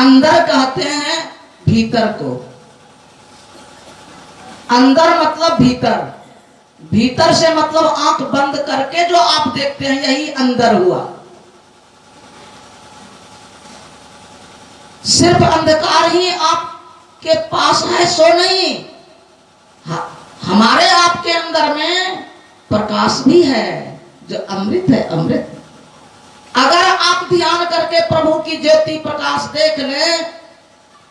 अंदर कहते हैं भीतर को। अंदर मतलब भीतर, भीतर से मतलब आंख बंद करके जो आप देखते हैं यही अंदर हुआ। सिर्फ अंधकार ही आपके पास है सो नहीं, हमारे आपके अंदर में प्रकाश भी है जो अमृत है, अमृत। अगर आप ध्यान करके प्रभु की ज्योति प्रकाश देख लें,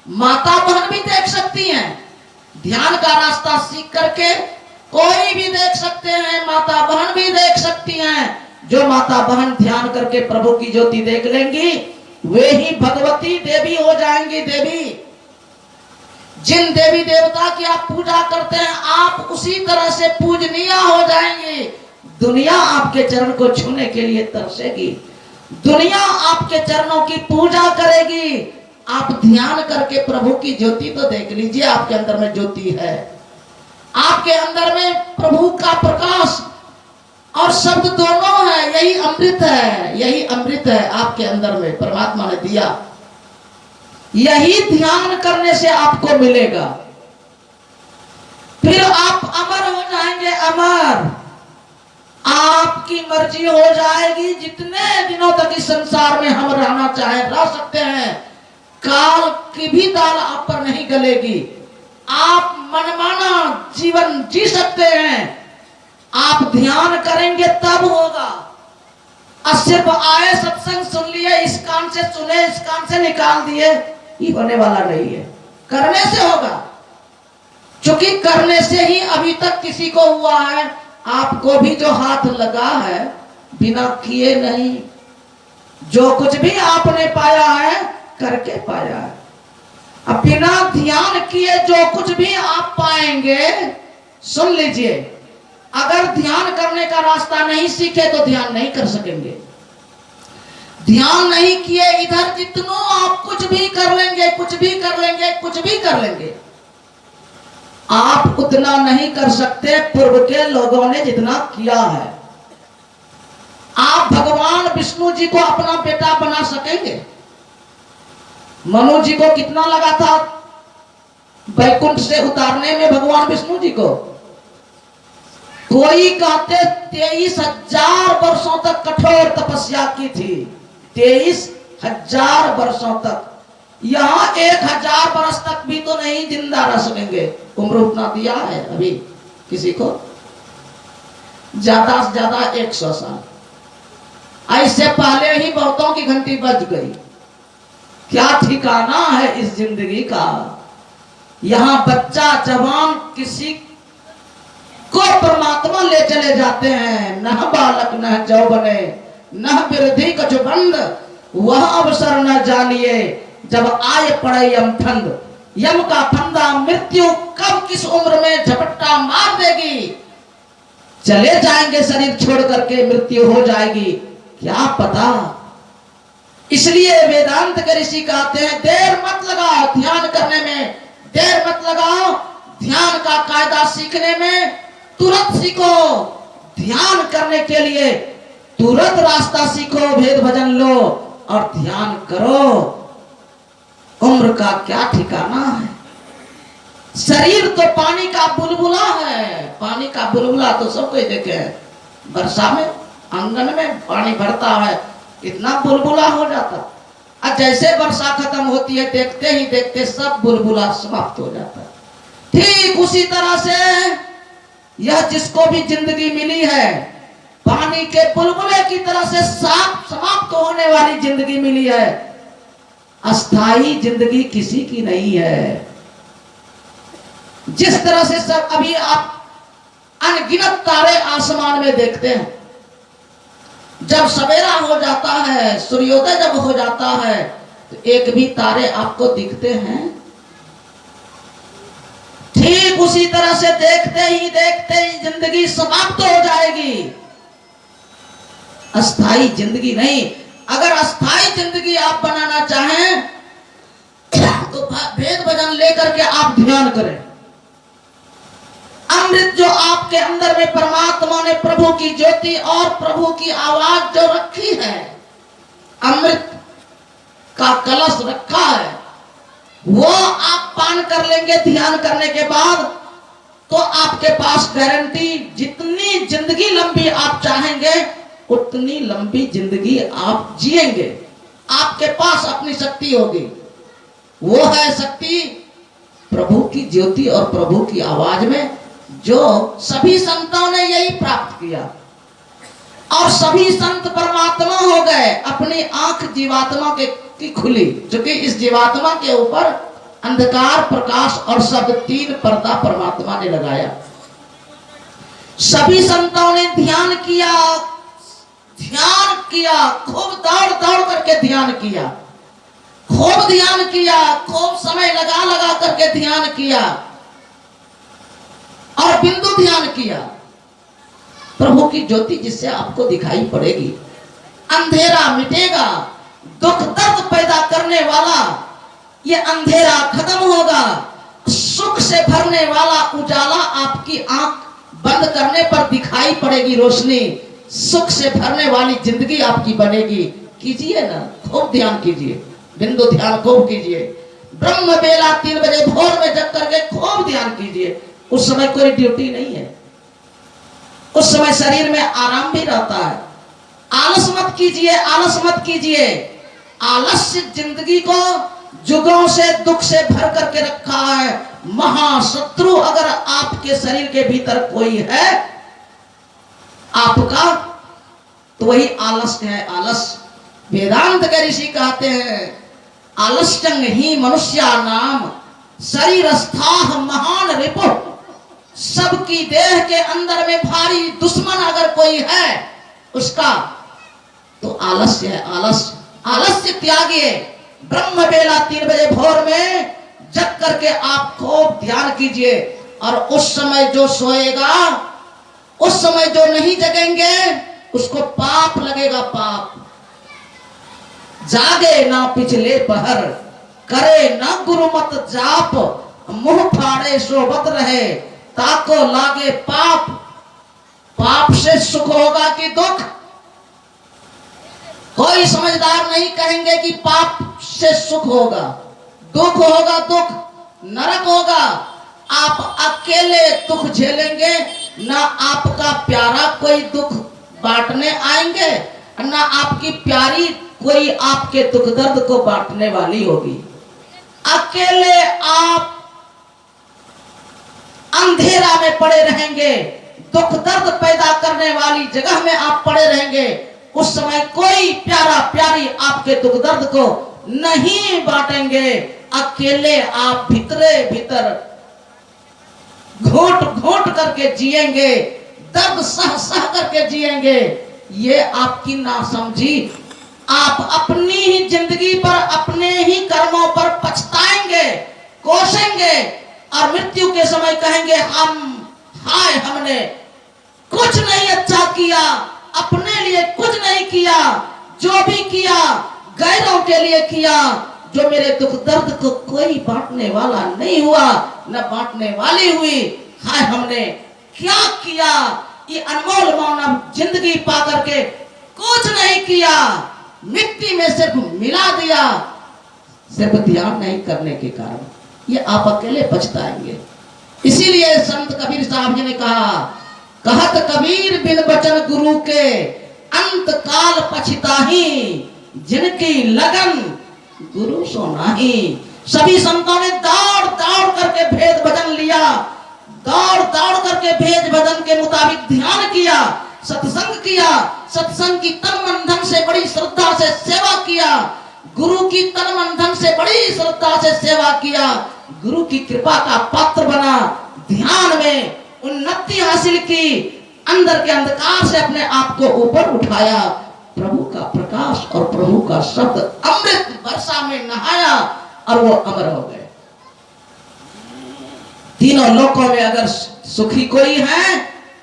माता बहन भी देख सकती हैं। ध्यान का रास्ता सीख करके कोई भी देख सकते हैं, माता बहन भी देख सकती हैं। जो माता बहन ध्यान करके प्रभु की ज्योति देख लेंगी वे ही भगवती देवी हो जाएंगी। देवी, जिन देवी देवता की आप पूजा करते हैं आप उसी तरह से पूजनीय हो जाएंगे। दुनिया आपके चरण को छूने के लिए तरसेगी, दुनिया आपके चरणों की पूजा करेगी। आप ध्यान करके प्रभु की ज्योति तो देख लीजिए, आपके अंदर में ज्योति है, आपके अंदर में प्रभु का प्रकाश और शब्द दोनों है। यही अमृत है, यही अमृत है आपके अंदर में परमात्मा ने दिया। यही ध्यान करने से आपको मिलेगा, फिर आप अमर हो जाएंगे। अमर, आपकी मर्जी हो जाएगी। जितने दिनों तक इस संसार में हम रहना चाहें रह सकते हैं, काल की भी दाल आप पर नहीं गलेगी। आप मनमाना जीवन जी सकते हैं, आप ध्यान करेंगे तब होगा। और सिर्फ आए सत्संग सुन लिए, इस कान से सुने इस कान से निकाल दिए, ये होने वाला नहीं है। करने से होगा, क्योंकि करने से ही अभी तक किसी को हुआ है। आपको भी जो हाथ लगा है बिना किए नहीं, जो कुछ भी आपने पाया है करके पाया है। अब बिना ध्यान किए जो कुछ भी आप पाएंगे, सुन लीजिए, अगर ध्यान करने का रास्ता नहीं सीखे तो ध्यान नहीं कर सकेंगे। ध्यान नहीं किए इधर जितनों आप कुछ भी कर लेंगे, कुछ भी कर लेंगे, कुछ भी कर लेंगे, आप उतना नहीं कर सकते पूर्व के लोगों ने जितना किया है। आप भगवान विष्णु जी को अपना बेटा बना सकेंगे? मनु जी को कितना लगा था वैकुंठ से उतारने में भगवान विष्णु जी को? कोई कहते 23,000 वर्षों तक कठोर तपस्या की थी। 23,000 वर्षों तक। यहाँ 1,000 वर्ष तक भी तो नहीं जिंदा रह सकेंगे। उम्र उतना दिया है अभी किसी को, ज्यादा से ज्यादा 100 साल। ऐसे पहले ही बहुतों की घंटी बज गई। क्या ठिकाना है इस जिंदगी का। यहाँ बच्चा जवान किसी को परमात्मा ले चले जाते हैं। न बालक न जौबने न वृद्धि कछु बंद, वह अवसर न जानिए जब आए पड़े यम फंद। यम का फंदा मृत्यु कब किस उम्र में झपट्टा मार देगी। चले जाएंगे शरीर छोड़ करके, मृत्यु हो जाएगी, क्या पता। इसलिए वेदांत के ऋषि कहते हैं देर मत लगाओ ध्यान करने में, देर मत लगाओ ध्यान का कायदा सीखने में। तुरंत सीखो ध्यान करने के लिए, तुरंत रास्ता सीखो, भेद भजन लो और ध्यान करो। उम्र का क्या ठिकाना है। शरीर तो पानी का बुलबुला है, पानी का बुलबुला तो सब कोई देखे। वर्षा में आंगन में पानी भरता है, इतना बुलबुला हो जाता। और जैसे वर्षा खत्म होती है देखते ही देखते सब बुलबुला समाप्त हो जाता है। ठीक उसी तरह से यह जिसको भी जिंदगी मिली है, पानी के बुलबुले की तरह से साफ समाप्त होने वाली जिंदगी मिली है। अस्थाई जिंदगी किसी की नहीं है। जिस तरह से सब अभी आप अनगिनत तारे आसमान में देखते हैं, जब सवेरा हो जाता है, सूर्योदय जब हो जाता है तो एक भी तारे आपको दिखते हैं? ठीक उसी तरह से देखते ही जिंदगी समाप्त हो जाएगी। अस्थाई जिंदगी नहीं। अगर अस्थाई जिंदगी आप बनाना चाहें तो भेद भजन लेकर के आप ध्यान करें। अमृत जो आपके अंदर में परमात्मा ने प्रभु की ज्योति और प्रभु की आवाज जो रखी है, अमृत का कलश रखा है, वो आप पान कर लेंगे ध्यान करने के बाद, तो आपके पास गारंटी, जितनी जिंदगी लंबी आप चाहेंगे उतनी लंबी जिंदगी आप जिएंगे। आपके पास अपनी शक्ति होगी। वो है शक्ति प्रभु की ज्योति और प्रभु की आवाज में, जो सभी संतों ने यही प्राप्त किया। और सभी संत परमात्मा हो गए। अपनी आंख जीवात्मा की खुली, क्योंकि इस जीवात्मा के ऊपर अंधकार, प्रकाश और शब्द, तीन पर्दा परमात्मा ने लगाया। सभी संतों ने ध्यान किया, खूब दौड़ दौड़ करके ध्यान किया, खूब ध्यान किया, खूब समय लगा लगा करके ध्यान किया और बिंदु ध्यान किया। प्रभु की ज्योति जिससे आपको दिखाई पड़ेगी, अंधेरा मिटेगा, दुख दर्द पैदा करने वाला ये अंधेरा खत्म होगा, सुख से भरने वाला उजाला आपकी आंख बंद करने पर दिखाई पड़ेगी रोशनी, सुख से भरने वाली जिंदगी आपकी बनेगी। कीजिए ना, खूब ध्यान कीजिए, बिंदु ध्यान खूब कीजिए। ब्रह्म बेला 3 बजे भोर में जग करके खूब ध्यान कीजिए। उस समय कोई ड्यूटी नहीं है, उस समय शरीर में आराम भी रहता है। आलस मत कीजिए, आलस मत कीजिए। आलस्य जिंदगी को जुगों से, दुख से भर करके रखा है। महाशत्रु अगर आपके शरीर के भीतर कोई है आपका, तो वही आलस्य है। आलस, वेदांत के ऋषि कहते हैं, आलस्यं ही मनुष्या नाम शरीरस्थाः महान रिपुः। सबकी देह के अंदर में भारी दुश्मन अगर कोई है उसका, तो आलस्य है। आलस्य त्यागिए। ब्रह्म बेला 3 बजे भोर में जग करके आप खूब ध्यान कीजिए। और उस समय जो सोएगा, उस समय जो नहीं जगेंगे, उसको पाप लगेगा, पाप। जागे ना पिछले पहर, करे ना गुरुमत जाप, मुंह फाड़े सोबत रहे, ताको लागे पाप। पाप से सुख होगा कि दुख? कोई समझदार नहीं कहेंगे कि पाप से सुख होगा, दुख होगा, दुख नरक होगा। आप अकेले दुख झेलेंगे, ना आपका प्यारा कोई दुख बांटने आएंगे, ना आपकी प्यारी कोई आपके दुख दर्द को बांटने वाली होगी। अकेले आप अंधेरा में पड़े रहेंगे, दुख दर्द पैदा करने वाली जगह में आप पड़े रहेंगे। उस समय कोई प्यारा प्यारी आपके दुख दर्द को नहीं बांटेंगे। अकेले आप भीतरे भीतर घोट घोट करके जिएंगे, दर्द सह सह करके जिएंगे। ये आपकी नासमझी। आप अपनी ही जिंदगी पर, अपने ही कर्मों पर पछताएंगे, कोसेंगे, और मृत्यु के समय कहेंगे, हाय हमने कुछ नहीं अच्छा किया, अपने लिए कुछ नहीं किया, जो भी किया गैरों के लिए किया, जो मेरे दुख दर्द को कोई बांटने वाला नहीं हुआ, न बांटने वाली हुई। हाय हमने क्या किया, ये अनमोल मानव जिंदगी पा करके कुछ नहीं किया, मिट्टी में सिर्फ मिला दिया, सिर्फ ध्यान नहीं करने के कारण। ये आप अकेले पछताएंगे। इसीलिए संत कबीर साहब जी ने कहा, कहत कबीर बिन बचन गुरु के, अंत काल पछताही, जिनकी लगन गुरु सो नाही। सभी संतों ने दौड़ दौड़ करके भेद भजन लिया, दौड़ दौड़ करके भेद भजन के मुताबिक ध्यान किया, सत्संग किया, सत्संग की तन मन धन से बड़ी श्रद्धा से सेवा किया, गुरु की तन मन धन से बड़ी श्रद्धा से सेवा किया, गुरु की कृपा का पात्र बना, ध्यान में उन्नति हासिल की, अंदर के अंधकार से अपने आप को ऊपर उठाया, प्रभु का प्रकाश और प्रभु का शब्द अमृत वर्षा में नहाया और वो अमर हो गए। तीनों लोकों में अगर सुखी कोई है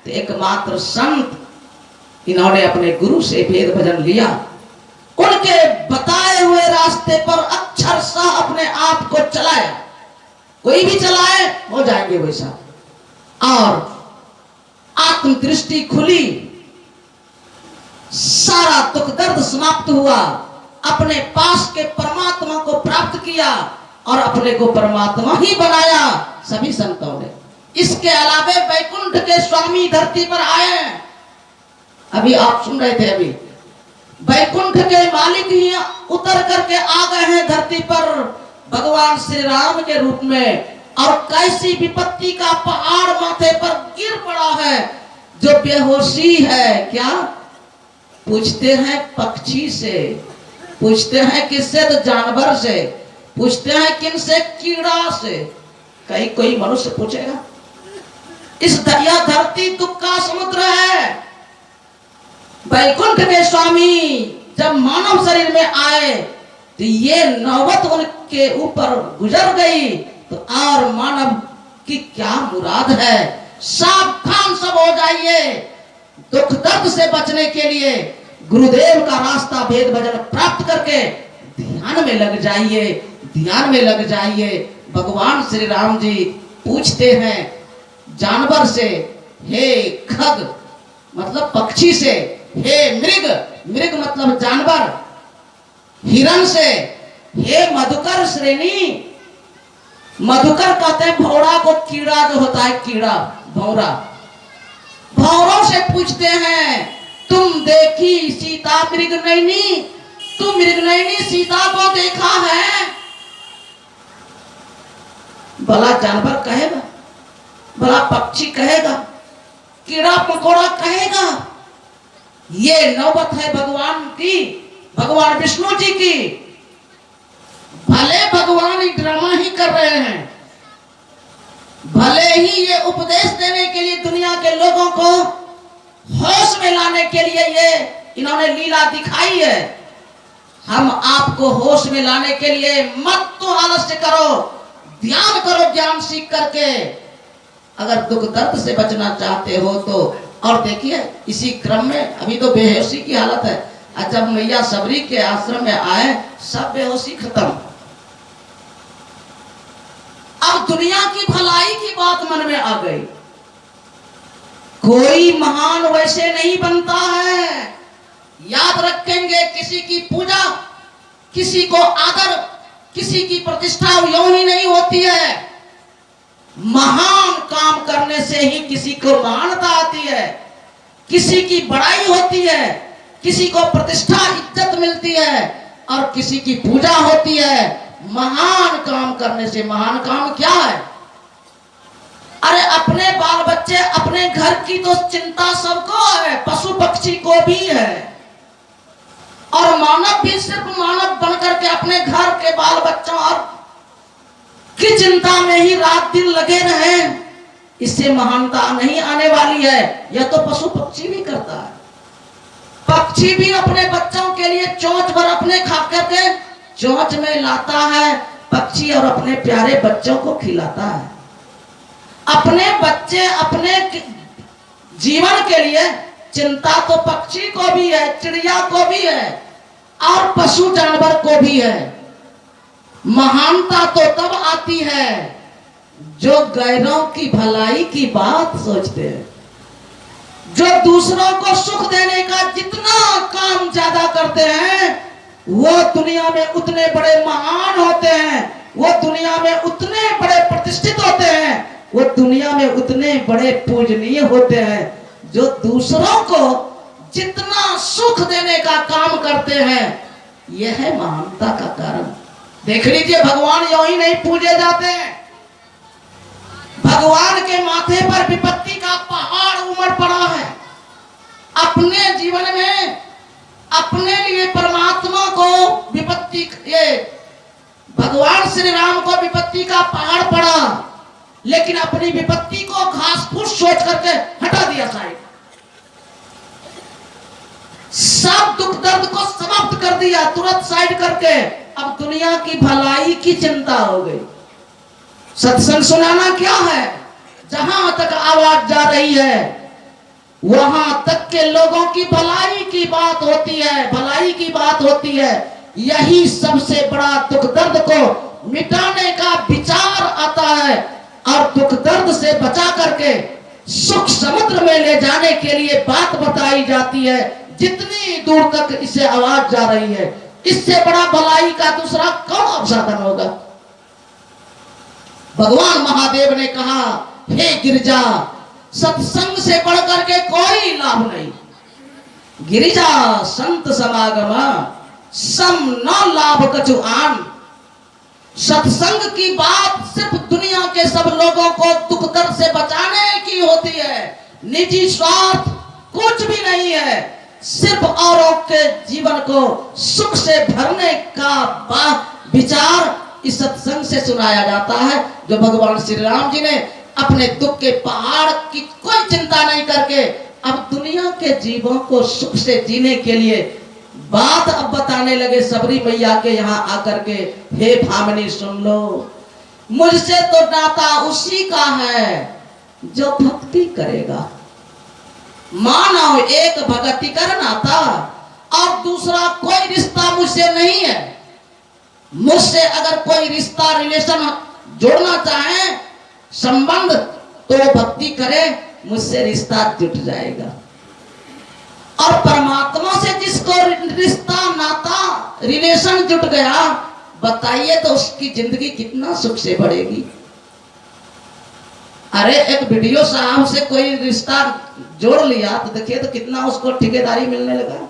तो एकमात्र संत। इन्होंने अपने गुरु से भेद भजन लिया, उनके बताए हुए रास्ते पर अक्षरशः अपने आप को चलाया। कोई भी चलाए हो जाएंगे वैसा। और आत्मदृष्टि खुली, सारा दुख दर्द समाप्त हुआ, अपने पास के परमात्मा को प्राप्त किया। और अपने को परमात्मा ही बनाया सभी संतों ने। इसके अलावे वैकुंठ के स्वामी धरती पर आए। अभी आप सुन रहे थे, अभी वैकुंठ के मालिक ही उतर करके आ गए हैं धरती पर भगवान श्री राम के रूप में। और कैसी विपत्ति का पहाड़ माथे पर गिर पड़ा है, जो बेहोशी है। क्या पूछते हैं? पक्षी से। पूछते हैं किससे? तो जानवर से। पूछते हैं किन से? कीड़ा से। कहीं कोई मनुष्य पूछेगा? इस दरिया धरती दुख का समुद्र है। वैकुंठ के स्वामी जब मानव शरीर में आए तो ये नौबत उनके ऊपर गुजर गई। तो और मानव की क्या मुराद है? सावधान सब हो जाइए। दुख दर्द से बचने के लिए गुरुदेव का रास्ता भेद भजन प्राप्त करके ध्यान में लग जाइए, ध्यान में लग जाइए। भगवान श्री राम जी पूछते हैं जानवर से, हे खग मतलब पक्षी से, हे मृग, मृग मतलब जानवर, हिरण से, हे मधुकर श्रेणी। मधुकर कहते हैं भौरा को, कीड़ा जो होता है कीड़ा, भौरा। भौरों से पूछते हैं तुम देखी सीता मृगनयनी, तुम मृगनयनी सीता को देखा है? भला जानवर कहेगा, भला पक्षी कहेगा, कीड़ा मकोड़ा कहेगा? ये नौबत है भगवान की, भगवान विष्णु जी की। भले भगवान ड्रामा ही कर रहे हैं, भले ही ये उपदेश देने के लिए दुनिया के लोगों को होश में लाने के लिए ये इन्होंने लीला दिखाई है। हम आपको होश में लाने के लिए मत तो आलस्य करो, ध्यान करो ज्ञान सीख करके, अगर दुख दर्द से बचना चाहते हो तो। और देखिए इसी क्रम में अभी तो बेहोशी की हालत है, और जब मैया सबरी के आश्रम में आए सब बेहोशी खत्म। अब दुनिया की भलाई की बात मन में आ गई। कोई महान वैसे नहीं बनता है। याद रखेंगे, किसी की पूजा, किसी को आदर, किसी की प्रतिष्ठा यूं ही नहीं होती है। महान काम करने से ही किसी को महानता आती है, किसी की बड़ाई होती है, किसी को प्रतिष्ठा इज्जत मिलती है और किसी की पूजा होती है। महान काम करने से, महान काम क्या है? अरे अपने बाल बच्चे, अपने घर की तो चिंता सबको है, पशु पक्षी को भी है। और मानव भी सिर्फ मानव बनकर के अपने घर के बाल बच्चों और की चिंता में ही रात दिन लगे रहे, इससे महानता नहीं आने वाली है। यह तो पशु पक्षी भी करता है। पक्षी भी अपने बच्चों के लिए चोंच भर अपने खा करके चोंच में लाता है पक्षी, और अपने प्यारे बच्चों को खिलाता है। अपने बच्चे, अपने जीवन के लिए चिंता तो पक्षी को भी है, चिड़िया को भी है और पशु जानवर को भी है। महानता तो तब आती है जो गैरों की भलाई की बात सोचते हैं, जो दूसरों को सुख देने का जितना काम ज्यादा करते हैं वो दुनिया में उतने बड़े महान होते हैं, वो दुनिया में उतने बड़े प्रतिष्ठित होते हैं, वो दुनिया में उतने बड़े पूजनीय होते हैं। जो दूसरों को जितना सुख देने का काम करते हैं, यह है महानता का कारण। देख लीजिए, भगवान यूं ही नहीं पूजे जाते हैं। भगवान के माथे पर विपत्ति का पहाड़ उमड़ पड़ा है। अपने जीवन में अपने लिए परमात्मा को विपत्ति, ये भगवान श्री राम को विपत्ति का पहाड़ पड़ा, लेकिन अपनी विपत्ति को घास फूस सोच करके हटा दिया साइड। सब दुख दर्द को समाप्त कर दिया तुरंत साइड करके। अब दुनिया की भलाई की चिंता हो गई। सत्संग सुनाना क्या है? जहां तक आवाज जा रही है वहां तक के लोगों की भलाई की बात होती है, भलाई की बात होती है। यही सबसे बड़ा दुख दर्द को मिटाने का विचार आता है और दुख दर्द से बचा करके सुख समुद्र में ले जाने के लिए बात बताई जाती है। जितनी दूर तक इसे आवाज जा रही है, इससे बड़ा भलाई का दूसरा कौन साधन होगा? भगवान महादेव ने कहा, हे गिरिजा, सत्संग से बढ़कर के कोई लाभ नहीं। गिरिजा संत समागम सम न लाभ कछु आन। सत्संग की बात सिर्फ दुनिया के सब लोगों को दुख दर्द से बचाने की होती है, निजी स्वार्थ कुछ भी नहीं है। सिर्फ औरों के जीवन को सुख से भरने का विचार इस सत्संग से सुनाया जाता है, जो भगवान श्री राम जी ने अपने दुख के पहाड़ की कोई चिंता नहीं करके अब दुनिया के जीवों को सुख से जीने के लिए बात अब बताने लगे सबरी मैया के यहाँ आकर के, हे भामिनी सुन लो, मुझसे तो नाता उसी का है जो भक्ति करेगा। मानव एक भक्ति कर नाता और दूसरा कोई रिश्ता मुझसे नहीं है। मुझसे अगर कोई रिश्ता रिलेशन जोड़ना चाहे, संबंध, तो भक्ति करे, मुझसे रिश्ता जुट जाएगा। और परमात्मा से जिसको रिश्ता नाता रिलेशन जुट गया, बताइए तो उसकी जिंदगी कितना सुख से बढ़ेगी। अरे एक वीडियो साहब से कोई रिश्ता जोड़ लिया तो देखिए तो कितना उसको ठेकेदारी मिलने लगा।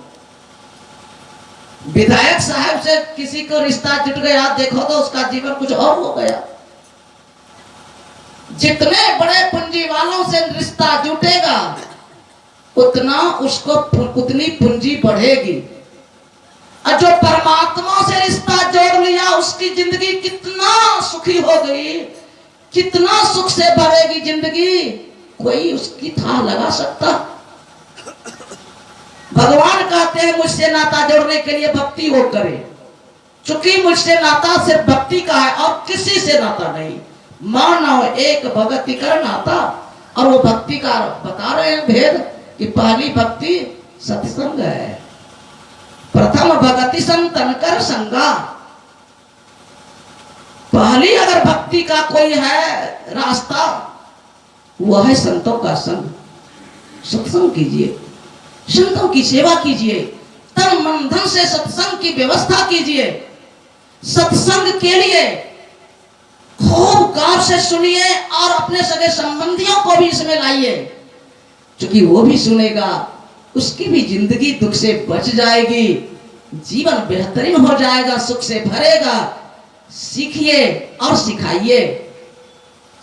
विधायक साहब से किसी को रिश्ता जुट गया, देखो तो उसका जीवन कुछ और हो गया। जितने बड़े पूंजी वालों से रिश्ता जुटेगा उतना उसको उतनी पूंजी बढ़ेगी। और जो परमात्मा से रिश्ता जोड़ लिया उसकी जिंदगी कितना सुखी हो गई, कितना सुख से भरेगी जिंदगी, कोई उसकी था लगा सकता। भगवान कहते हैं मुझसे नाता जोड़ने के लिए भक्ति वो करे, चूंकि मुझसे नाता सिर्फ भक्ति का है और किसी से नाता नहीं। मानव एक भक्ति कर नाता, और वो भक्ति का बता रहे हैं भेद कि पहली भक्ति सत्संग है। प्रथम भक्ति संतन कर संगा। पहली अगर भक्ति का कोई है रास्ता, वह है संतों का संग। सत्संग कीजिए, संतों की सेवा कीजिए, तन मन धन से सत्संग की व्यवस्था कीजिए। सत्संग के लिए खूब गौर से सुनिए और अपने सगे संबंधियों को भी इसमें लाइए, क्योंकि वो भी सुनेगा, उसकी भी जिंदगी दुख से बच जाएगी, जीवन बेहतरीन हो जाएगा, सुख से भरेगा। सीखिए और सिखाइए।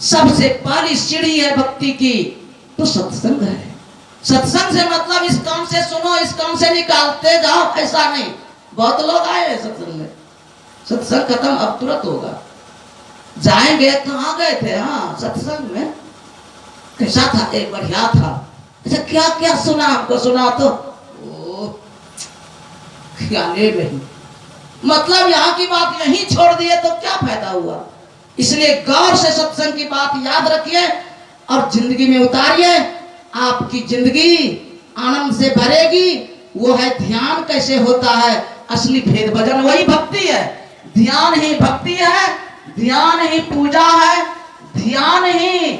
सबसे पहली सीढ़ी है भक्ति की तो सत्संग है। सत्संग से मतलब इस काम से सुनो, इस काम से निकालते जाओ, ऐसा नहीं। बहुत लोग आए हैं सत्संग में, सत्संग खत्म अब तुरंत होगा। जाएंगे कहाँ गए थे? हाँ सत्संग में। कैसा था? एक बढ़िया था। अच्छा क्या क्या सुना? हमको सुना तो ख्याले नहीं, मतलब यहाँ की बात यहीं छोड़ दिए तो क्या फायदा हुआ। इसलिए गौर से सत्संग की बात याद रखिए और जिंदगी में उतारिए। आपकी जिंदगी आनंद से भरेगी। वो है ध्यान कैसे होता है, असली भेद भजन वही भक्ति है। ध्यान ही भक्ति है, ध्यान ही पूजा है, ध्यान ही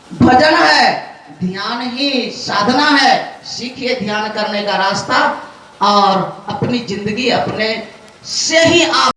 भजन है, ध्यान ही साधना है। सीखिए ध्यान करने का रास्ता और अपनी जिंदगी अपने से ही आप